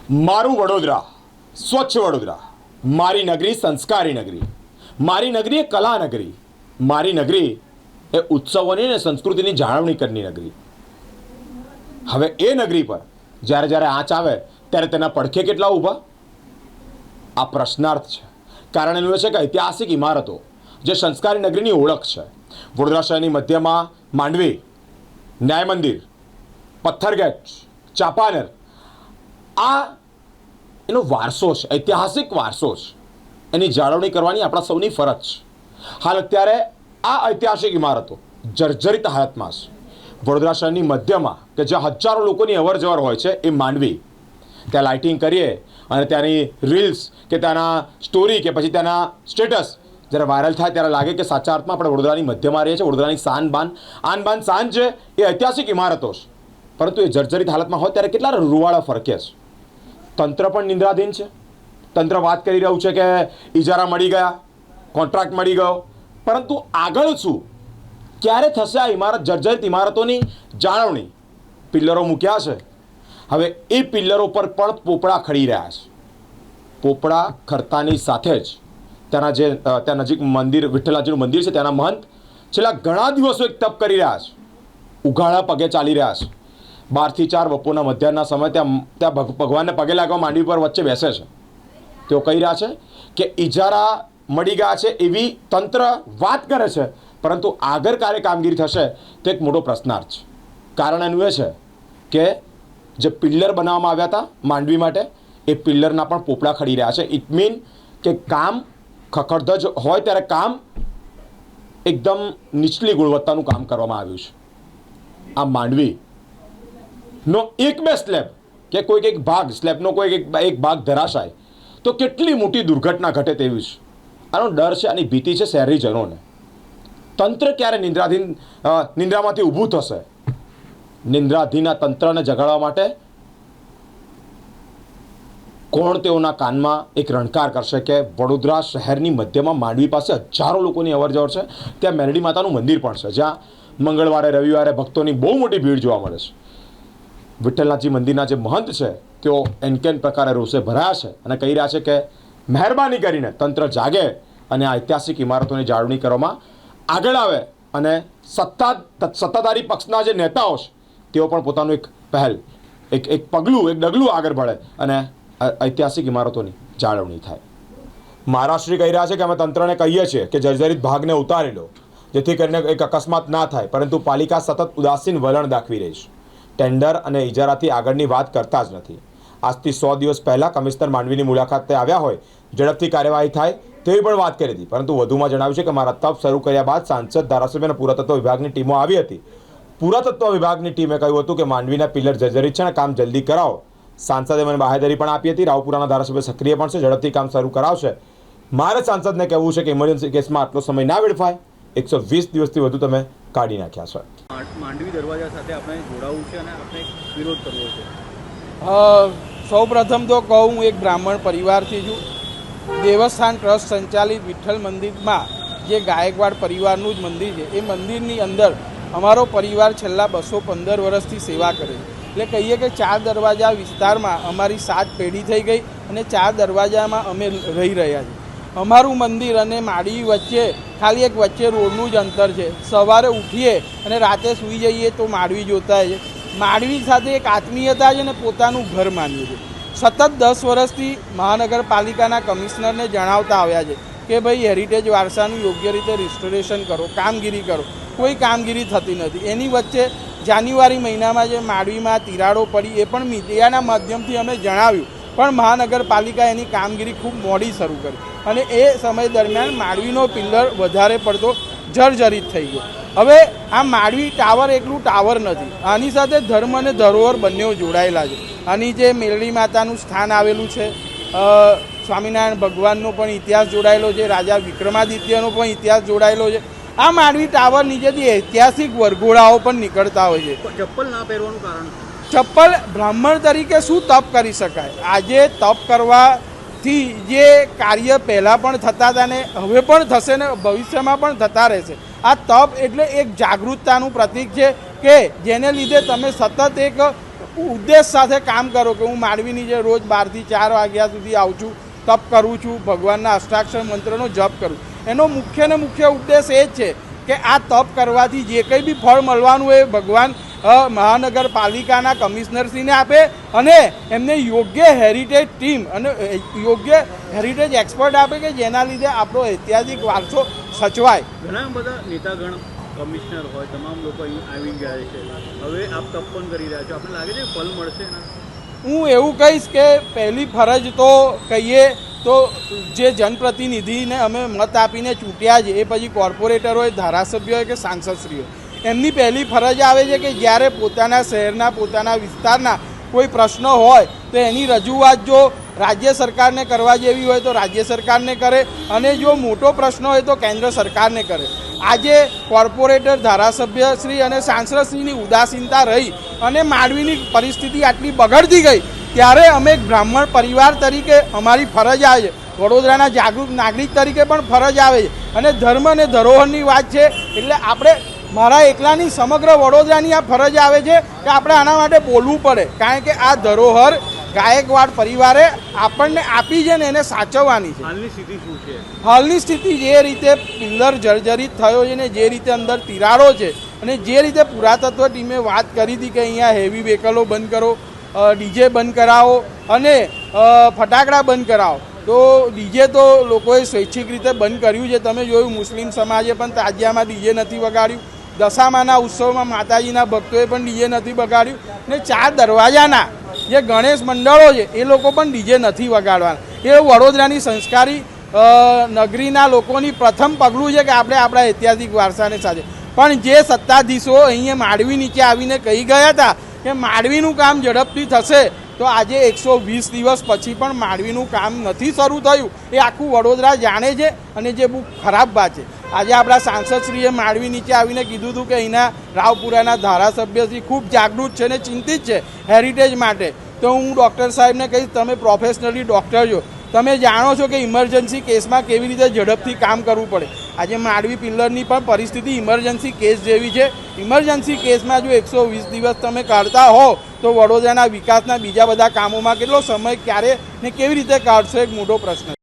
મારું વડોદરા, સ્વચ્છ વડોદરા, મારી નગરી સંસ્કારી નગરી, મારી નગરી એ કલા નગરી, મારી નગરી એ ઉત્સવોની અને સંસ્કૃતિની જાળવણી કરવાની નગરી. હવે એ નગરી પર જ્યારે જ્યારે આંચ આવે ત્યારે તેના પડખે કેટલા ઊભા? આ પ્રશ્નાર્થ છે. કારણ એનું એ છે કે ઐતિહાસિક ઇમારતો જે સંસ્કારી નગરીની ઓળખ છે, વડોદરા શહેરની મધ્યમાં માંડવી, ન્યાય મંદિર, પથ્થરગેટ, ચાંપાનેર, આ એનો વારસો છે, ઐતિહાસિક વારસો છે. એની જાળવણી કરવાની આપણા સૌની ફરજ છે. હાલ અત્યારે આ ઐતિહાસિક ઇમારતો જર્જરિત હાલતમાં છે. વડોદરા શહેરની મધ્યમાં કે જ્યાં હજારો લોકોની અવર જવર હોય છે એ માંડવી, ત્યાં લાઇટિંગ કરીએ અને ત્યાંની રીલ્સ કે ત્યાંના સ્ટોરી કે પછી ત્યાંના સ્ટેટસ જ્યારે વાયરલ થાય ત્યારે લાગે કે સાચા અર્થમાં આપણે વડોદરાની મધ્યમાં રહીએ છીએ. વડોદરાની આન બાન શાન છે એ ઐતિહાસિક ઇમારતો છે, પરંતુ એ જર્જરિત હાલતમાં હોય ત્યારે કેટલા રૂવાડા ફરકે છે. તંત્ર પણ નિંદ્રાધીન છે. તંત્ર વાત કરી રહ્યું છે કે ઇજારા મળી ગયા, કોન્ટ્રાક્ટ મળી ગયો, પરંતુ આગળ શું? ક્યારે થશે આ ઇમારત, જર્જરિત ઇમારતોની જાળવણી? પિલ્લરો મૂક્યા છે, હવે એ પિલ્લરો પર પણ પોપડા ખડી રહ્યા છે. પોપડા ખરતાની સાથે જ ત્યાં નજીક મંદિર, વિઠ્ઠલાજીનું મંદિર છે, ત્યાંના મહંત છેલ્લા ઘણા દિવસો એક તપ કરી રહ્યા છે, ઉઘાડા પગે ચાલી રહ્યા છે. 12 થી 4 બપોરના મધ્યાહનના સમય ત્યાં ભગવાનને પગે લાગવા માંડવી પર વચ્ચે બેસે છે. તેઓ કહી રહ્યા છે કે ઇજારા મળી ગયા છે એવી તંત્ર વાત કરે છે, પરંતુ આગળ ક્યારે કામગીરી થશે તે એક મોટો પ્રશ્નાર્થ છે. કારણ એનું એ છે કે જે પિલ્લર બનાવવામાં આવ્યા હતા માંડવી માટે, એ પિલ્લરના પણ પોપડા ખડી રહ્યા છે. ઇટ મીન કે કામ ખખડધજ હોય ત્યારે કામ એકદમ નીચલી ગુણવત્તાનું કામ કરવામાં આવ્યું છે. આ માંડવીનો એક બે સ્લેબ કે કોઈક એક ભાગ, સ્લેબનો કોઈ એક ભાગ ધરાશાય તો કેટલી મોટી દુર્ઘટના ઘટે તેવી છે. આનો ડર છે, આની ભીતિ છે શહેરીજનોને. તંત્ર ક્યારે નિંદ્રામાંથી ઊભું થશે? નિંદ્રાધીના તંત્રને જગાડવા માટે કોણ તેઓના કાનમાં એક રણકાર કરશે કે વડોદરા શહેરની મધ્યમાં માંડવી પાસે હજારો લોકોની અવરજવર છે. ત્યાં મેરડી માતાનું મંદિર પણ છે, જ્યાં મંગળવારે રવિવારે ભક્તોની બહુ મોટી ભીડ જોવા મળે છે. વિઠ્ઠલનાથજી મંદિરના જે મહંત છે તેઓ એનકેન પ્રકારે રોષે ભરાયા છે અને કહી રહ્યા છે કે મહેરબાની કરીને તંત્ર જાગે અને આ ઐતિહાસિક ઇમારતોની જાળવણી કરવામાં આગળ આવે અને સત્તાધારી પક્ષના જે નેતાઓ છે તેઓ પણ પોતાનું એક પહેલ, એક પગલું, એક ડગલું આગળ बढ़ે અને ઐતિહાસિક ઇમારતોની જાળવણી થાય. મહારાષ્ટ્રી કહી રહ્યા છે કે અમે તંત્રને કહીએ છીએ કે જર્જરિત ભાગને ઉતારી લો જેથી કરીને એક અકસ્માત ના થાય, પરંતુ પાલિકા સતત ઉદાસીન વલણ દાખવી રહી છે. ટેન્ડર અને ઇજારાથી આગળની વાત કરતા જ નથી. આજથી 100 દિવસ પહેલાં કમિશનર માંડવીની મુલાકાતે આવ્યા હોય, ઝડપથી કાર્યવાહી થાય તેવી પણ વાત કરી હતી, પરંતુ વધુમાં જણાવ્યું છે કે મારા તપ શરૂ કર્યા બાદ સાંસદ, ધારાસભ્ય અને પુરાતત્વ વિભાગની ટીમો આવી હતી. પુરાતત્વ વિભાગની ટીમે કહ્યું હતું કે માંડવીના પિલ્લર જર્જરિત છે અને કામ જલ્દી કરાવો. સાંસદે મને બાહેધરી પણ આપી હતી. રાવપુરાના ધારાસભ્ય સક્રિય પણ છે, ઝડપથી કામ શરૂ કરાવશે. મારે સાંસદને કહેવું છે કે ઇમરજન્સી કેસમાં આટલો સમય ના વેડફાય. 120 દિવસથી વધુ તમે કાઢી નાખ્યા છે. માંડવી દરવાજા સાથે આપણે જોડાવું છે અને આપણે વિરોધ કરવો છે. સૌ પ્રથમ તો કહું, હું એક બ્રાહ્મણ પરિવારથી છું. દેવસ્થાન ટ્રસ્ટ સંચાલિત વિઠ્ઠલ મંદિરમાં જે ગાયકવાડ પરિવારનું જ મંદિર છે, એ મંદિરની અંદર અમારો પરિવાર છેલ્લા 215 વર્ષથી સેવા કરે છે. એટલે કહીએ કે 4 દરવાજા વિસ્તારમાં અમારી 7 પેઢી થઈ ગઈ અને 4 દરવાજામાં અમે રહી રહ્યા છીએ. અમારું મંદિર અને માંડવી વચ્ચે ખાલી એક વચ્ચે રોડનું જ અંતર છે. સવારે ઉઠીએ અને રાતે સૂઈ જઈએ તો માંડવી જોતા છે. માંડવી સાથે એક આત્મીયતા છે અને પોતાનું ઘર માન્યું છે. સતત 10 વર્ષથી મહાનગરપાલિકાના કમિશનરને જણાવતા આવ્યા છે કે ભાઈ હેરિટેજ વારસાનું યોગ્ય રીતે રિસ્ટોરેશન કરો, કામગીરી કરો. કોઈ કામગીરી થતી નથી. એની વચ્ચે જાન્યુઆરી મહિનામાં જે માંડવીમાં તિરાડો પડી એ પણ મીડિયાના માધ્યમથી અમે જણાવ્યું, પણ મહાનગરપાલિકા એની કામગીરી ખૂબ મોડી શરૂ કરી અને એ સમય દરમિયાન માંડવીનો પિલ્લર વધારે પડતો જર્જરિત થઈ ગયો. હવે આ માંડવી ટાવર એકલું ટાવર નથી, આની સાથે ધર્મ અને ધરોહર બંને જોડાયેલા છે. આની જે મેરડી માતાનું સ્થાન આવેલું છે, સ્વામિનારાયણ ભગવાનનો પણ ઇતિહાસ જોડાયેલો છે, રાજા વિક્રમાદિત્યનો પણ ઇતિહાસ જોડાયેલો છે. આ માંડવી ટાવર નીચેથી ઐતિહાસિક વરઘોડાઓ પણ નીકળતા હોય છે. ચપ્પલ ના પહેરવાનું કારણ? ચપ્પલ બ્રાહ્મણ તરીકે શું તપ કરી શકાય? આજે તપ કરવાથી જે કાર્ય પહેલાં પણ થતા હતા ને હવે પણ થશે ને ભવિષ્યમાં પણ થતા રહેશે. આ તપ એટલે એક જાગૃતતાનું પ્રતીક છે કે જેને લીધે તમે સતત એક ઉદ્દેશ સાથે કામ કરો કે હું માંડવીની જે રોજ 12 થી 4 વાગ્યા સુધી આવું છું, તપ કરું છું, ભગવાનના અષ્ટાક્ષર મંત્રનો જપ કરું, એનો મુખ્ય ઉદ્દેશ એ જ છે કે આ તપ કરવાથી જે કંઈ બી ફળ મળવાનું એ ભગવાન મહાનગરપાલિકાના કમિશનરશ્રીને આપે અને એમને યોગ્ય હેરિટેજ ટીમ અને યોગ્ય હેરિટેજ એક્સપર્ટ આપે કે જેના લીધે આપણો ઐતિહાસિક વારસો સચવાય. ઘણા બધા નેતાગણ કમિશનર હોય તમામ લોકો અહીં આવી ગયા છે, હવે આપ તપ પણ કરી રહ્યા છો, આપણે લાગે છે ફળ મળશે ને? હું એવું કહીશ કે પહેલી ફરજ તો કહીએ તો જે જનપ્રતિનિધિને અમે મત આપીને ચૂંટ્યા છે એ પછી કોર્પોરેટર હોય, ધારાસભ્ય હોય કે સાંસદશ્રી હોય, એમની પહેલી ફરજ આવે છે કે જ્યારે પોતાના શહેરના પોતાના વિસ્તારના કોઈ પ્રશ્ન હોય તો એની રજૂઆત જો રાજ્ય સરકારને કરવા જેવી હોય તો રાજ્ય સરકારને કરે અને જો મોટો પ્રશ્ન હોય તો કેન્દ્ર સરકારને કરે. આજે કોર્પોરેટર, ધારાસભ્યશ્રી અને સાંસદશ્રીની ઉદાસીનતા રહી અને માંડવીની પરિસ્થિતિ આટલી બગડતી ગઈ ત્યારે અમે એક બ્રાહ્મણ પરિવાર તરીકે અમારી ફરજ આવે છે, વડોદરાના જાગૃત નાગરિક તરીકે પણ ફરજ આવે છે અને ધર્મ અને ધરોહરની વાત છે એટલે આપણે મારા એકલાની સમગ્ર વડોદરાની આ ફરજ આવે છે કે આપણે આના માટે બોલવું પડે, કારણ કે આ ધરોહર ગાયકવાડ પરિવારે આપણને આપી છે ને એને સાચવવાની છે. હાલની સ્થિતિ શું છે? હાલની સ્થિતિ જે રીતે પિલ્લર જર્જરિત થયો છે ને જે રીતે અંદર તિરાડો છે અને જે રીતે પુરાતત્વ ટીમે વાત કરી હતી કે અહીંયા હેવી વ્હીકલો બંધ કરો, ડીજે બંધ કરાવો અને ફટાકડા બંધ કરાવો, તો ડીજે તો લોકોએ સ્વૈચ્છિક રીતે બંધ કર્યું છે. તમે જોયું મુસ્લિમ સમાજે પણ તાજિયામાં ડીજે નથી વગાડ્યું, દશામાના ઉત્સવમાં માતાજીના ભક્તોએ પણ ડીજે નથી વગાડ્યું ને 4 દરવાજાના જે ગણેશ મંડળો છે એ લોકો પણ ડીજે નથી વગાડવાના. એ વડોદરાની સંસ્કારી નગરીના લોકોની પ્રથમ પગલું છે કે આપણે આપણા ઐતિહાસિક વારસાને સાથે. પણ જે સત્તાધીશો અહીંયા માંડવી નીચે આવીને કહી ગયા હતા કે માંડવીનું કામ ઝડપથી થશે, તો આજે 120 દિવસ પછી પણ માંડવીનું કામ નથી શરૂ થયું એ આખું વડોદરા જાણે છે અને જે બહુ ખરાબ વાત છે. આજે આપણા સાંસદશ્રીએ માંડવી નીચે આવીને કીધું હતું કે અહીંના રાવપુરાના ધારાસભ્યશ્રી ખૂબ જાગૃત છે અને ચિંતિત છે હેરિટેજ માટે. તો હું ડૉક્ટર સાહેબને કહીશ, તમે પ્રોફેશનલી ડૉક્ટર છો, તમે જાણો છો કે ઇમરજન્સી કેસમાં કેવી રીતે ઝડપથી કામ કરવું પડે. આજે માંડવી પિલ્લરની પણ પરિસ્થિતિ ઇમરજન્સી કેસ જેવી છે. ઇમરજન્સી કેસમાં જો 120 દિવસ તમે કાઢતા હો તો વડોદરાના વિકાસના બીજા બધા કામોમાં કેટલો સમય ક્યારે ને કેવી રીતે કાઢશો એક મોટો પ્રશ્ન.